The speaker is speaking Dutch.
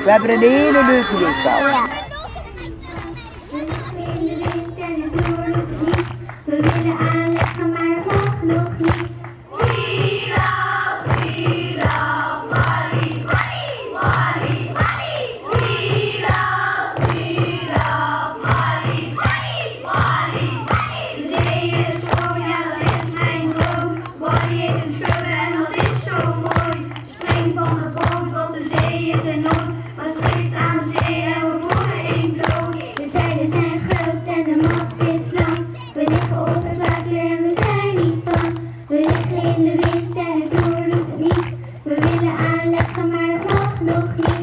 We hebben een hele leuke week gehad. Ja. We willen aanleggen, maar dat mag nog niet. We willen aanleggen, maar dat mag nog niet.